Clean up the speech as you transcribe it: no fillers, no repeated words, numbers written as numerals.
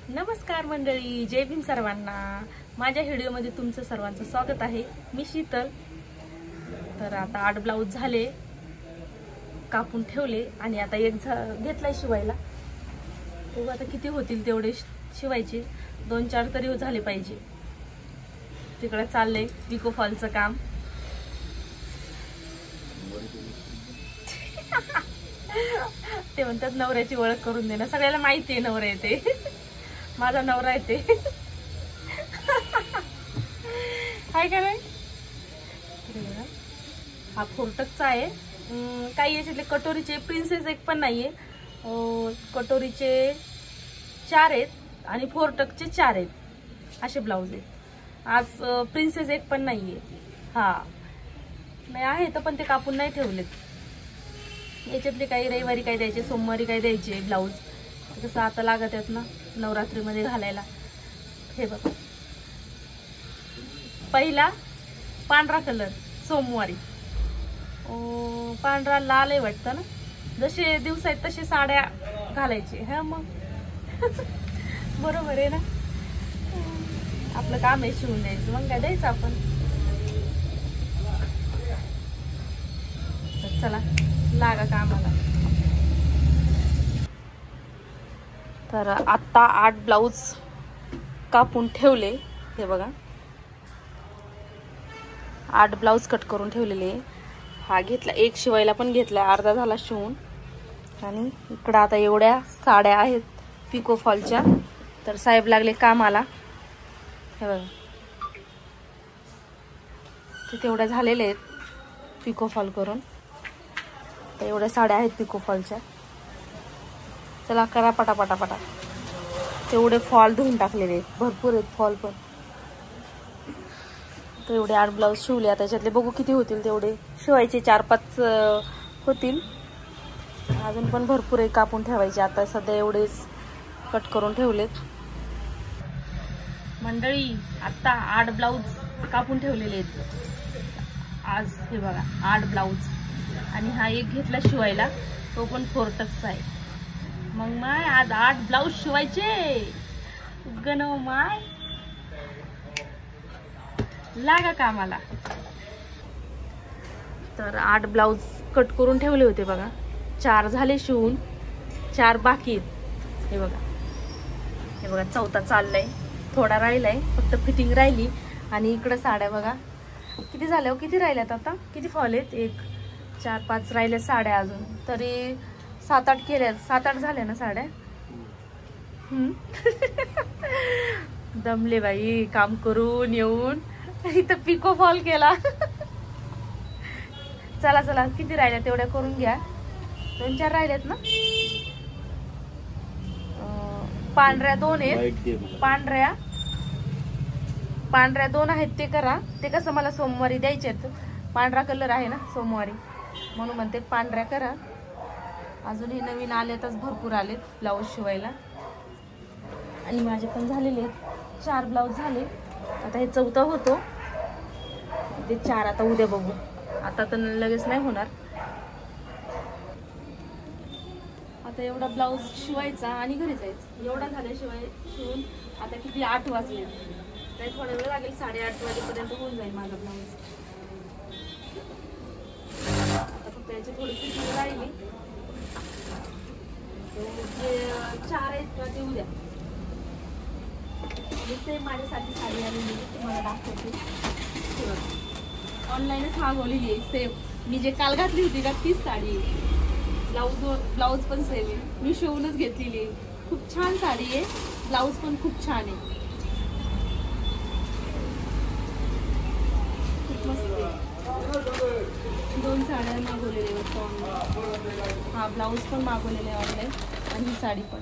नमस्कार मंडळी, जय भीम सर्वांना। माझ्या व्हिडिओमध्ये तुमचं सर्वांचं स्वागत आहे। मी शीतल। तर आता 8 ब्लाउज झाले, कापून ठेवले आणि आता एक घेतलाय शिवायला। बघू आता किती होतील तेवढे शिवायचे, 2-4 तरी झाले पाहिजे। तिकडे चाललंय पिको फॉलचं काम। ते म्हणतात नवऱ्याची ओळख करून देणं, सगळ्याला माहिती आहे नवरा येते, माझा नवरा येते, हाय का नाही। हा फोर्टकचा आहे। काही याच्यातले कटोरीचे प्रिन्सेस एक पण नाहीये, कटोरीचे 4 आहेत आणि फोर्टकचे 4 आहेत, असे ब्लाउज आहेत। आज प्रिन्सेस एक पण नाहीये। हा नाही आहे तर पण ते कापून नाही ठेवलेत। याच्यातले काही रविवारी काय द्यायचे, सोमवारी काय द्यायचे ब्लाउज, कसं आता लागत आहेत ना नवरात्रीमध्ये घालायला। हे बघा, पहिला पांढरा कलर सोमवारी, पांढरा लाल आहे वाटतं ना। जसे दिवस आहेत तसे साड्या घालायचे। हा मग बरोबर आहे ना, आपलं काम आहे शिवून द्यायचं, मग काय द्यायचं आपण। चला लागा कामाला। तर आता 8 ब्लाउज कापून ठेवले। हे बघा, 8 ब्लाउज कट करून ठेवलेले। हा घेतला एक शिवायला पण घेतला, अर्धा झाला शिवून। आणि इकडं आता एवढ्या साड्या आहेत पिको फॉलच्या, तर साहेब लागले कामाला। हे बघा, ते तेवढ्या झालेल्या आहेत पिको फॉल करून। तर एवढ्या साड्या आहेत पिको फॉलच्या, चला करा पटापटापटा। तेवढे फॉल धुवून टाकलेले आहेत, भरपूर आहेत फॉल पण। तर एवढे 8 ब्लाउज शिवले, आता त्याच्यातले बघू किती होतील तेवढे शिवायचे। 4-5 होतील, अजून पण भरपूर आहे कापून ठेवायचे। आता सध्या एवढेच कट करून ठेवलेत मंडळी। आता 8 ब्लाउज कापून ठेवलेले आहेत आज। हे बघा 8 ब्लाउज, आणि हा एक घेतला शिवायला, तो पण फोर्टकचा आहे। मग माय आज 8 ब्लाउज शिवायचे गणव माय, लागा कामाला। तर 8 ब्लाउज कट करून ठेवले होते बघा, 4 झाले शिवून, 4 बाकी आहेत। हे बघा, हे बघा चौथा चाललाय, थोडा राहिलाय, फक्त फिटिंग राहिली। आणि इकडे साड्या बघा किती झाल्या हो, किती राहिल्यात आता, किती फॉल आहेत, 1 4 5 राहिल्या साड्या अजून, तरी 7-8 केल्या, 7-8 झाल्या ना साड्या। दमले बाई काम करून येऊन, इथं पिको फॉल केला। चला चला, किती राहिल्या तेवढ्या करून घ्या। 2-4 राहिल्यात ना, पांढऱ्या 2 आहेत, पांढऱ्या 2 आहेत, ते करा। ते कसं मला सोमवारी द्यायचे आहेत, पांढरा कलर आहे ना सोमवारी, म्हणून म्हणते पांढऱ्या करा। अजून हे नवीन आलेतच, भरपूर आलेत ब्लाऊज शिवायला। आणि माझे पण झालेले आहेत, 4 ब्लाऊज झाले। आता हे चौथा होतो, ते 4 आता उद्या बघू, आता तर लगेच नाही होणार। आता एवढा ब्लाऊज शिवायचा आणि घरी जायचं। एवढा झाल्याशिवाय शिवून आता किती 8 वाजले, काही थोडा वेळ लागेल, 8:30 वाजेपर्यंत होऊन जाईल माझा ब्लाऊज। आता फक्त याची थोडी फिटिंग राहिली, जे 4 आहेत ना ते उद्या। सेम माझ्यासाठी साडी आलेली तुम्हाला दाखवते, ऑनलाईनच मागवलेली आहे सेम। मी जे काल घातली होती का तीच साडी आहे, ब्लाऊज पण सेम आहे, मी शिवूनच घेतलेली आहे। खूप छान साडी आहे, ब्लाऊज पण खूप छान आहे, खूप मस्त आहे। 2 साड्या मागवलेल्या आहेत ऑनलाईन, हा ब्लाऊज पण मागवलेले आहे ऑनलाईन, आणि ही साडी पण।